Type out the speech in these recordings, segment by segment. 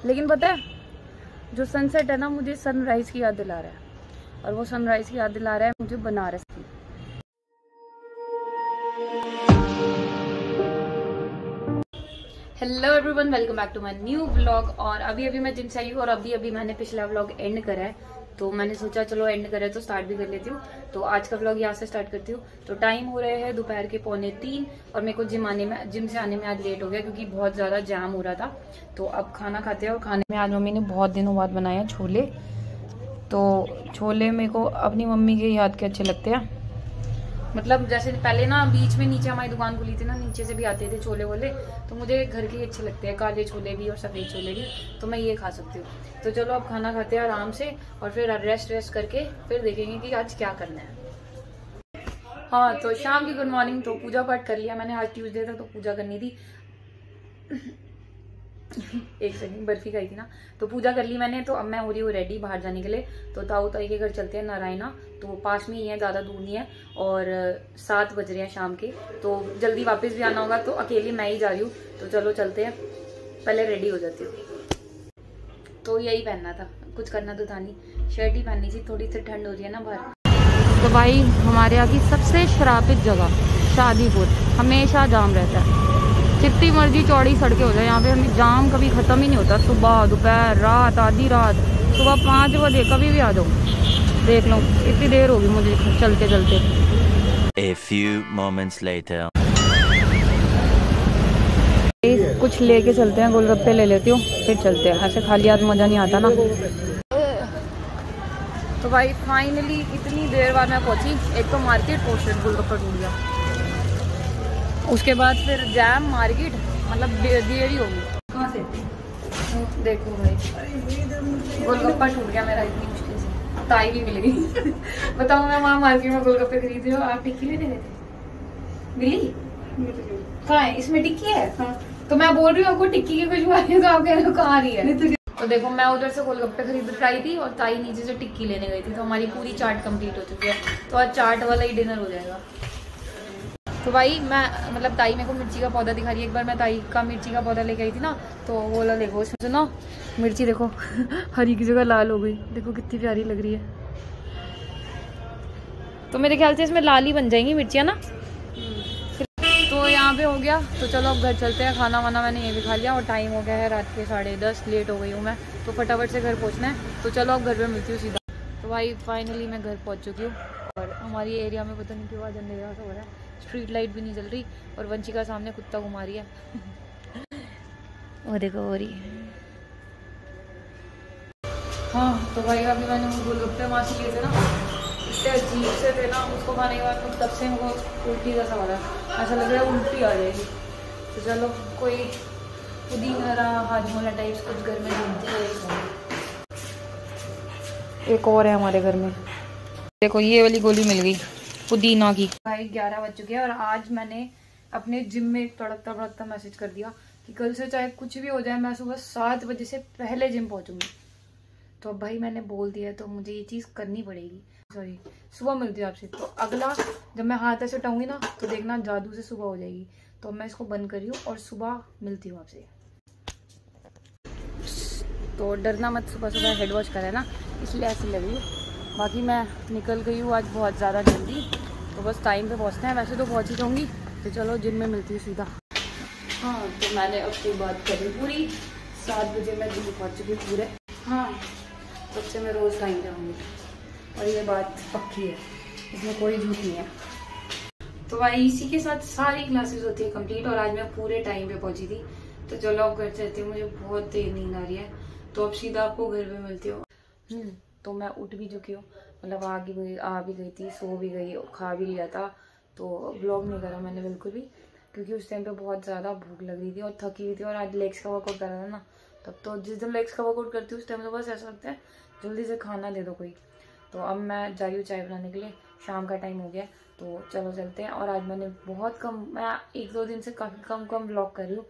लेकिन पता है जो सनसेट है ना, मुझे सनराइज की याद दिला रहा है, और वो सनराइज की याद दिला रहा है मुझे बनारस की। Hello everyone, welcome back to my new vlog. और अभी मैं जिम से आई हूँ और अभी मैंने पिछला व्लॉग एंड करा है, तो मैंने सोचा चलो एंड करे तो स्टार्ट भी कर लेती हूँ। तो आज का व्लॉग यहाँ से स्टार्ट करती हूँ। तो टाइम हो रहे हैं दोपहर के 2:45 और मेरे को जिम से आने में आज लेट हो गया क्योंकि बहुत ज़्यादा जाम हो रहा था। तो अब खाना खाते हैं, और खाने में आज मम्मी ने बहुत दिनों बाद बनाया छोले। तो छोले मेरे को अपनी मम्मी के याद के अच्छे लगते हैं। मतलब जैसे पहले ना बीच में नीचे हमारी दुकान खुली थी ना, नीचे से भी आते थे छोले वोले, तो मुझे घर के अच्छे लगते हैं, काले छोले भी और सफ़ेद छोले भी, तो मैं ये खा सकती हूँ। तो चलो अब खाना खाते हैं आराम से, और फिर रेस्ट करके फिर देखेंगे कि आज क्या करना है। हाँ, तो शाम की गुड मॉर्निंग। तो पूजा पाठ कर लिया मैंने, आज ट्यूसडे था तो पूजा करनी थी। एक सेकंड, बर्फी खाई थी ना, तो पूजा कर ली मैंने। तो अब मैं हो रही हूँ रेडी बाहर जाने के लिए। तो ताऊ ताई के घर चलते हैं, नारायणा, तो पास में ही है, ज़्यादा दूर नहीं है। और 7 बज रहे हैं शाम के, तो जल्दी वापस भी आना होगा, तो अकेली मैं ही जा रही हूँ। तो चलो चलते हैं, पहले रेडी हो जाती हूँ। तो यही पहनना था, कुछ करना तो था नहीं, शर्ट ही पहननी थी, थोड़ी सी ठंड हो रही है ना बाहर। तो भाई हमारे यहाँ की सबसे शराबित जगह शादीपुर, हमेशा जाम रहता है, जितनी मर्जी चौड़ी सड़कें हो जाए, यहाँ पे हमें जाम कभी खत्म ही नहीं होता। सुबह, दोपहर, रात, आधी रात, सुबह 5 बजे कभी भी आ जाओ, देख लो इतनी देर होगी मुझे चलते चलते। A few moments later. कुछ लेके चलते हैं, गोलगप्पे ले लेती हूँ फिर चलते हैं, ऐसे खाली हाथ मजा नहीं आता ना। तो भाई फाइनली इतनी देर बाद मैं पहुंची। एक तो मार्केट पोस्टर गोलगप्पा टूट गया, उसके बाद फिर जैम मार्केट, मतलब देरी होगी। कहाँ से देखो भाई, गोलगप्पा टूट गया मेरा इतनी मुश्किल से, ताई भी मिल गई। बताओ, मैं वहाँ मार्केट में गोलगप्पे खरीद रही हूँ, आप टिक्की लेने गए थे, मिली कहाँ है? इसमें टिक्की है। हाँ। तो मैं बोल रही हूँ आपको टिक्की की खुशबू आ रही है, तो आप कह रहे हो कहाँ आ रही है। तो देखो, मैं उधर से गोलगप्पे खरीद कर आई थी और ताई नीचे से टिक्की लेने गई थी, तो हमारी पूरी चाट कंप्लीट हो चुकी है। तो आज चाट वाला ही डिनर हो जाएगा। तो भाई मैं मतलब ताई मेरे को मिर्ची का पौधा दिखा रही है। एक बार मैं ताई का मिर्ची का पौधा लेके आई थी ना, तो वो वाला देखो, उसमें सुनो मिर्ची देखो हरी की जगह लाल हो गई, देखो कितनी प्यारी लग रही है। तो मेरे ख्याल से इसमें लाल ही बन जाएंगी मिर्चियाँ ना। तो यहाँ पे हो गया, तो चलो अब घर चलते हैं। खाना वाना मैंने ये भी खा लिया और टाइम हो गया है रात के 10:30, लेट हो गई हूँ मैं, तो फटाफट से घर पहुँचना है। तो चलो अब घर पे मिलती हूँ सीधा। तो भाई फाइनली मैं घर पहुँच चुकी हूँ, और हमारी एरिया में पता नहीं क्यों आज अंधेरा सा हो रहा है, स्ट्रीट लाइट भी नहीं जल रही, और वंशिका सामने कुत्ता घुमा रही है। वो देखो हो रही है। हाँ तो भाई अभी मैंने गोलगप्पे वहाँ से लिए थे ना, इतने अजीब से थे ना, उसको खाने के बाद तब से हमको उल्टी जैसा हो रहा है, ऐसा लग रहा है उल्टी आ जाएगी। तो चलो कोई पुदीना हाजमोला टाइप्स कुछ घर में ढूंढती है। एक और है हमारे घर में, देखो ये वाली गोली मिल गई पुदीना की। भाई 11 बज चुके हैं और आज मैंने अपने जिम में तड़कता भड़कता मैसेज कर दिया कि कल से चाहे कुछ भी हो जाए, मैं सुबह 7 बजे से पहले जिम पहुंचूंगी। तो अब भाई मैंने बोल दिया, तो मुझे ये चीज़ करनी पड़ेगी। सॉरी, सुबह मिलती हूँ आपसे। तो अगला जब मैं हाथ ऐसे उठाऊंगी ना, तो देखना जादू से सुबह हो जाएगी। तो मैं इसको बंद कर रही हूँ और सुबह मिलती हूँ आपसे। तो डरना मत, सुबह सुबह हेड वॉश करें ना, इसलिए ऐसी लग रही है। बाकी मैं निकल गई हूँ आज बहुत ज़्यादा जल्दी, तो बस टाइम पे पहुँचना है, वैसे तो पहुँच ही जाऊँगी। तो चलो जिम में मिलती हूँ सीधा। हाँ तो मैंने अपनी बात करी पूरी, 7 बजे मैं जिम पहुँच चुकी पूरे। हाँ तब से मैं रोज़ टाइम जाऊँगी, और ये बात पक्की है, इसमें कोई झूठ नहीं है। तो भाई इसी के साथ सारी क्लासेस होती है कंप्लीट, और आज मैं पूरे टाइम पे पहुँची थी। तो चलो अब घर चलती हूँ, मुझे बहुत तेज नींद आ रही है, तो अब सीधा आपको घर पे मिलती हूँ। तो मैं उठ भी चुकी हूँ, मतलब आ भी गई थी, सो भी गई, खा भी लिया था। तो व्लॉग नहीं करा मैंने बिल्कुल भी, क्योंकि उस टाइम पे बहुत ज़्यादा भूख लग रही थी और थकी हुई थी, और आज लेग्स का वर्कआउट करा था ना, तब तो जिस दिन लेग्स का वर्कआउट करती हूँ उस टाइम तो बस ऐसा लगता है जल्दी से खाना दे दो कोई। तो अब मैं जा रही हूँ चाय बनाने के लिए, शाम का टाइम हो गया, तो चलो चलते हैं। और आज मैंने बहुत कम, मैं 1-2 दिन से काफ़ी कम व्लॉग कर रही हूँ,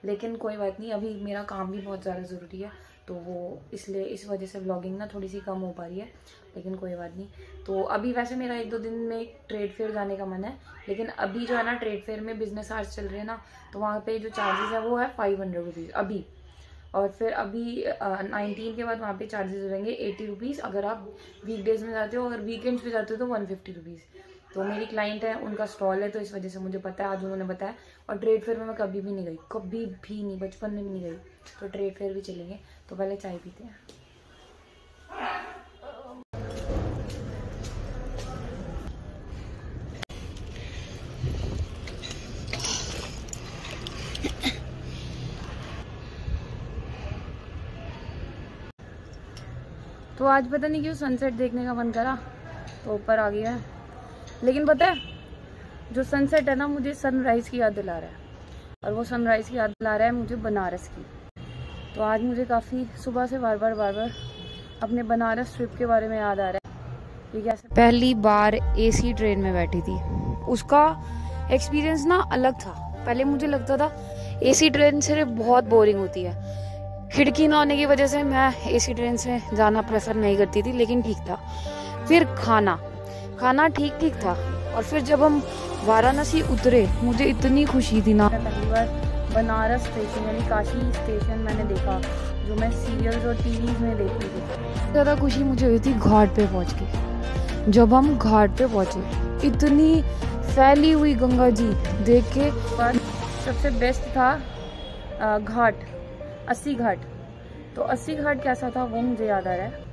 लेकिन कोई बात नहीं, अभी मेरा काम भी बहुत ज़्यादा ज़रूरी है, तो वो इसलिए इस वजह से व्लॉगिंग ना थोड़ी सी कम हो पा रही है, लेकिन कोई बात नहीं। तो अभी वैसे मेरा 1-2 दिन में एक ट्रेड फेयर जाने का मन है, लेकिन अभी जो है ना ट्रेड फेयर में बिजनेस आवर्स चल रहे हैं ना, तो वहाँ पे जो चार्जेस है वो है 500 रुपीज़ अभी। और फिर अभी 19 के बाद वहाँ पे चार्जेस हो जाएंगे 80 रुपीज़ अगर आप वीकडेज में जाते हो, अगर वीकेंड्स पे जाते हो तो 150 रुपीज़। तो मेरी क्लाइंट है, उनका स्टॉल है, तो इस वजह से मुझे पता है, आज उन्होंने बताया। और ट्रेड फेयर में मैं कभी भी नहीं गई, कभी भी नहीं, बचपन में भी नहीं गई, तो ट्रेड फेयर भी चलेंगे। तो पहले चाय पीते हैं। तो आज पता नहीं क्यों सनसेट देखने का मन करा, तो ऊपर आ गया है। लेकिन पता है, जो सनसेट है ना, मुझे सनराइज़ की याद दिला रहा है, और वो सनराइज़ की याद दिला रहा है मुझे बनारस की। तो आज मुझे काफ़ी सुबह से बार बार अपने बनारस ट्रिप के बारे में याद आ रहा है कि कैसे पहली बार AC ट्रेन में बैठी थी। उसका एक्सपीरियंस ना अलग था। पहले मुझे लगता था AC ट्रेन सिर्फ बहुत बोरिंग होती है, खिड़की ना होने की वजह से मैं AC ट्रेन से जाना प्रेफर नहीं करती थी, लेकिन ठीक था। फिर खाना ठीक था। और फिर जब हम वाराणसी उतरे, मुझे इतनी खुशी थी ना। पहली बार बनारस स्टेशन यानी काशी स्टेशन मैंने देखा, जो मैं सीरियल्स और टीवीज में देखती थी। ज़्यादा खुशी मुझे हुई थी घाट पे पहुँच के। जब हम घाट पे पहुँचे, इतनी फैली हुई गंगा जी देख के। पर सबसे बेस्ट था घाट, 80 घाट। तो 80 घाट कैसा था वो मुझे याद आ रहा है।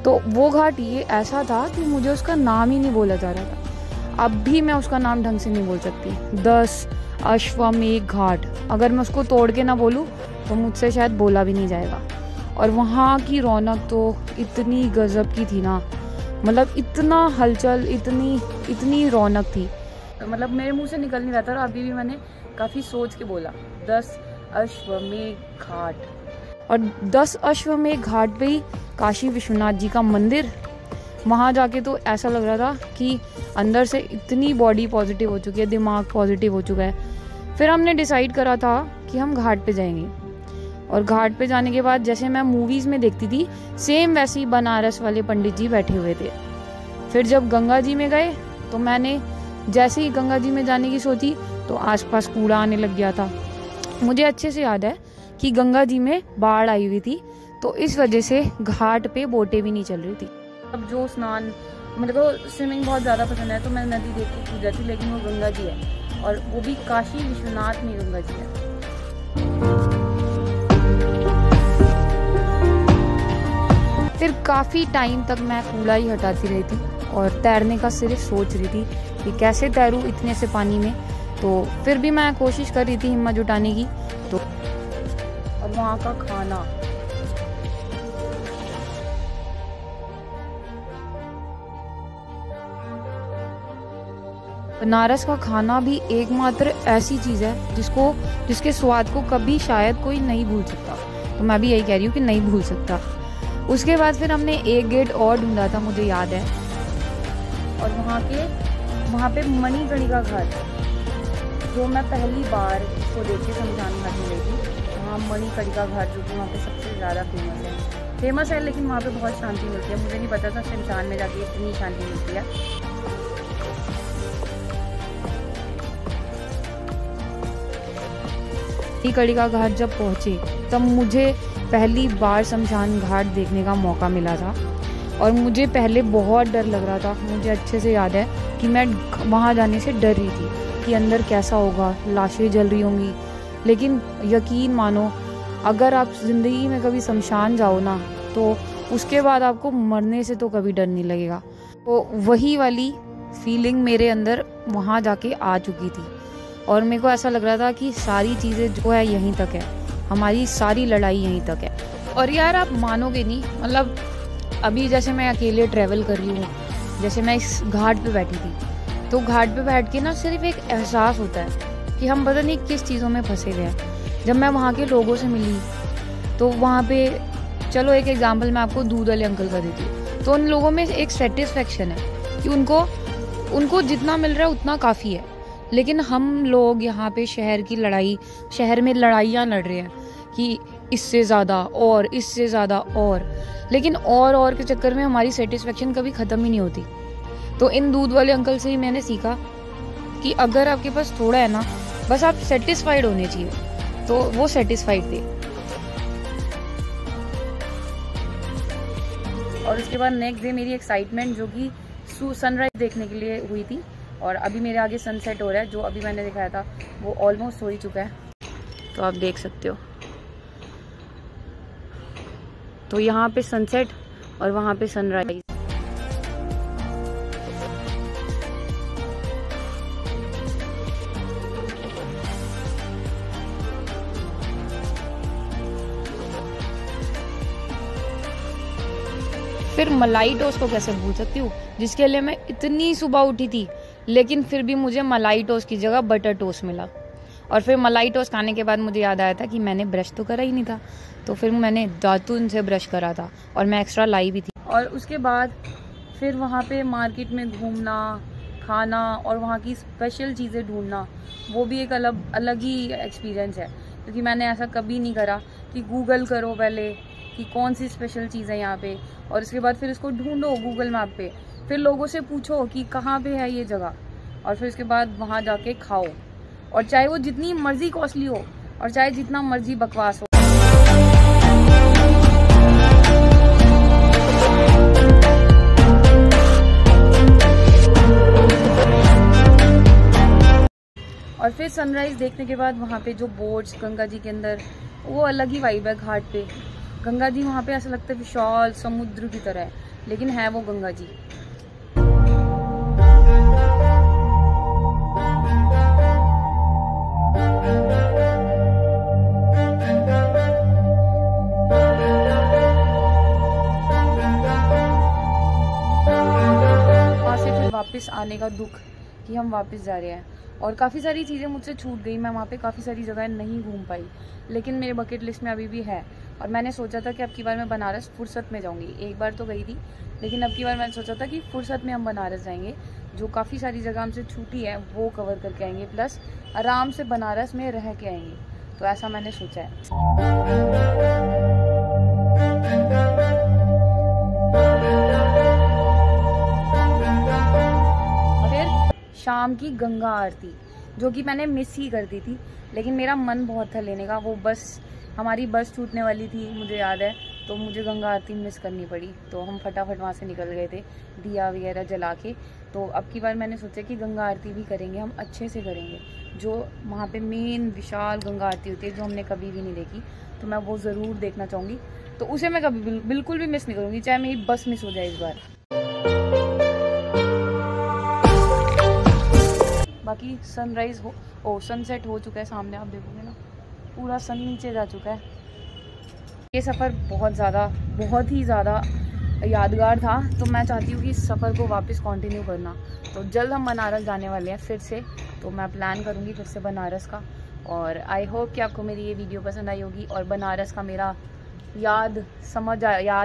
तो वो घाट ये ऐसा था कि मुझे उसका नाम ही नहीं बोला जा रहा था। अब भी मैं उसका नाम ढंग से नहीं बोल सकती। 10 अश्वमेध घाट, अगर मैं उसको तोड़ के ना बोलूँ तो मुझसे शायद बोला भी नहीं जाएगा। और वहाँ की रौनक तो इतनी गजब की थी ना, मतलब इतना हलचल, इतनी रौनक थी, मतलब मेरे मुंह से निकल नहीं रहा था। और अभी भी मैंने काफ़ी सोच के बोला 10 अश्वमेध घाट। और 10 अश्वमेध घाट पे ही काशी विश्वनाथ जी का मंदिर। वहाँ जाके तो ऐसा लग रहा था कि अंदर से इतनी बॉडी पॉजिटिव हो चुकी है, दिमाग पॉजिटिव हो चुका है। फिर हमने डिसाइड करा था कि हम घाट पे जाएंगे। और घाट पे जाने के बाद जैसे मैं मूवीज़ में देखती थी, सेम वैसे ही बनारस वाले पंडित जी बैठे हुए थे। फिर जब गंगा जी में गए तो मैंने जैसे ही गंगा जी में जाने की सोची तो आसपास कूड़ा आने लग गया था। मुझे अच्छे से याद है कि गंगा जी में बाढ़ आई हुई थी, तो इस वजह से घाट पे बोटें भी नहीं चल रही थी। अब जो स्नान, मेरे को स्विमिंग बहुत ज़्यादा पसंद है, तो मैं नदी देख के कूद जाती, लेकिन वो गंगा जी है, और वो भी काशी विश्वनाथ में गंगा जी है। फिर काफ़ी टाइम तक मैं कूड़ा ही हटाती रही थी और तैरने का सिर्फ सोच रही थी कि कैसे तैरूं इतने से पानी में। तो फिर भी मैं कोशिश कर रही थी हिम्मत जुटाने की। तो और वहाँ का खाना, बनारस का खाना भी एकमात्र ऐसी चीज़ है जिसके स्वाद को कभी शायद कोई नहीं भूल सकता। तो मैं भी यही कह रही हूँ कि नहीं भूल सकता। उसके बाद फिर हमने एक गेट और ढूंढा था, मुझे याद है, और वहाँ पे मणिकर्णिका घाट, जो मैं पहली बार इसको देख के शमशान घाट में गई थी। वहाँ मणिकर्णिका घाट जो कि वहाँ पे सबसे ज़्यादा फेमस है, लेकिन वहाँ पे बहुत शांति मिलती है। मुझे नहीं पता था शमशान में जाके इतनी शांति मिलती है। मणिकर्णिका घाट जब पहुँचे तब मुझे पहली बार शमशान घाट देखने का मौका मिला था, और मुझे पहले बहुत डर लग रहा था। मुझे अच्छे से याद है कि मैं वहाँ जाने से डर रही थी कि अंदर कैसा होगा, लाशें जल रही होंगी। लेकिन यकीन मानो, अगर आप ज़िंदगी में कभी शमशान जाओ ना, तो उसके बाद आपको मरने से तो कभी डर नहीं लगेगा। तो वही वाली फीलिंग मेरे अंदर वहाँ जाके आ चुकी थी, और मेरे को ऐसा लग रहा था कि सारी चीज़ें जो है यहीं तक है, हमारी सारी लड़ाई यहीं तक है। और यार आप मानोगे नहीं, मतलब अभी जैसे मैं अकेले ट्रैवल कर रही हूँ, जैसे मैं इस घाट पे बैठी थी, तो घाट पे बैठ के ना सिर्फ एक एहसास होता है कि हम पता नहीं किस चीज़ों में फंसे हुए हैं। जब मैं वहाँ के लोगों से मिली, तो वहाँ पे, चलो एक एग्जांपल मैं आपको दूध वाले अंकल का देती हूँ, तो उन लोगों में एक सेटिस्फेक्शन है कि उनको जितना मिल रहा है उतना काफ़ी है। लेकिन हम लोग यहाँ पे शहर में लड़ाइयाँ लड़ रहे हैं कि इससे ज़्यादा और इससे ज़्यादा और, लेकिन और के चक्कर में हमारी सेटिस्फेक्शन कभी ख़त्म ही नहीं होती। तो इन दूध वाले अंकल से ही मैंने सीखा कि अगर आपके पास थोड़ा है ना, बस आप सेटिस्फाइड होने चाहिए, तो वो सेटिस्फाइड थे। और उसके बाद नेक्स्ट डे मेरी एक्साइटमेंट जो कि सनराइज देखने के लिए हुई थी, और अभी मेरे आगे सनसेट हो रहा है, जो अभी मैंने दिखाया था वो ऑलमोस्ट हो ही चुका है, तो आप देख सकते हो। तो यहाँ पे सनसेट और वहाँ पे सनराइज। फिर मलाई टोस्ट को कैसे भूल सकती हूँ, जिसके लिए मैं इतनी सुबह उठी थी, लेकिन फिर भी मुझे मलाई टोस्ट की जगह बटर टोस्ट मिला। और फिर मलाई टोस्ट खाने के बाद मुझे याद आया था कि मैंने ब्रश तो करा ही नहीं था, तो फिर मैंने दातुन से ब्रश करा था और मैं एक्स्ट्रा लाई भी थी। और उसके बाद फिर वहाँ पे मार्केट में घूमना, खाना और वहाँ की स्पेशल चीज़ें ढूंढना, वो भी एक अलग ही एक्सपीरियंस है, क्योंकि मैंने ऐसा कभी नहीं करा कि गूगल करो पहले कि कौन सी स्पेशल चीज़ है यहाँ पे, और उसके बाद फिर इसको ढूंढो गूगल मैप पे, फिर लोगों से पूछो कि कहाँ पे है ये जगह, और फिर उसके बाद वहाँ जाके खाओ, और चाहे वो जितनी मर्जी कॉस्टली हो और चाहे जितना मर्जी बकवास हो। और फिर सनराइज देखने के बाद वहाँ पे जो बोट्स गंगा जी के अंदर, वो अलग ही वाइब है घाट पे। गंगा जी वहाँ पे ऐसा लगता है विशाल समुद्र की तरह है, लेकिन है वो गंगा जी। वहाँ से फिर वापस आने का दुख कि हम वापस जा रहे हैं, और काफ़ी सारी चीज़ें मुझसे छूट गई। मैं वहाँ पे काफ़ी सारी जगह नहीं घूम पाई, लेकिन मेरे बकेट लिस्ट में अभी भी है। और मैंने सोचा था कि अब की बार मैं बनारस फुर्सत में जाऊँगी। एक बार तो गई थी, लेकिन अब की बार मैंने सोचा था कि फुर्सत में हम बनारस जाएंगे, जो काफ़ी सारी जगह हमसे छूटी है वो कवर करके आएंगे, प्लस आराम से बनारस में रह के आएंगे। तो ऐसा मैंने सोचा है। शाम की गंगा आरती, जो कि मैंने मिस ही कर दी थी, लेकिन मेरा मन बहुत था लेने का। वो बस हमारी बस छूटने वाली थी, मुझे याद है, तो मुझे गंगा आरती मिस करनी पड़ी, तो हम फटाफट वहाँ से निकल गए थे दिया वगैरह जला के। तो अब की बार मैंने सोचा कि गंगा आरती भी करेंगे, हम अच्छे से करेंगे। जो वहाँ पे मेन विशाल गंगा आरती होती है, जो हमने कभी भी नहीं देखी, तो मैं वो ज़रूर देखना चाहूँगी। तो उसे मैं कभी बिल्कुल भी मिस नहीं करूँगी, चाहे मेरी बस मिस हो जाए इस बार। बाकी सनराइज सनसेट हो चुका है सामने, आप देखोगे ना पूरा सन नीचे जा चुका है। ये सफ़र बहुत ही ज़्यादा यादगार था, तो मैं चाहती हूँ कि इस सफ़र को वापस कंटिन्यू करना। तो जल्द हम बनारस जाने वाले हैं फिर से, तो मैं प्लान करूँगी फिर से बनारस का। और आई होप कि आपको मेरी ये वीडियो पसंद आई होगी, और बनारस का मेरा याद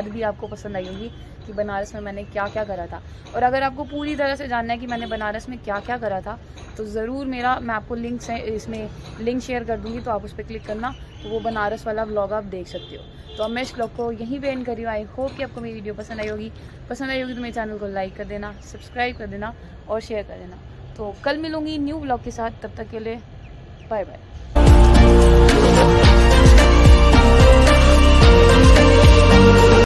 भी आपको पसंद आई होगी कि बनारस में मैंने क्या क्या करा था। और अगर आपको पूरी तरह से जानना है कि मैंने बनारस में क्या क्या करा था, तो ज़रूर मैं आपको इसमें लिंक शेयर कर दूँगी, तो आप उस पर क्लिक करना, तो वो बनारस वाला व्लॉग आप देख सकते हो। तो अब मैं इस व्लॉग को यहीं पे एंड कर रही हूँ। आई होप कि आपको मेरी वीडियो पसंद आई होगी तो मेरे चैनल को लाइक कर देना, सब्सक्राइब कर देना और शेयर कर देना। तो कल मिलूँगी न्यू व्लॉग के साथ, तब तक के लिए बाय बाय।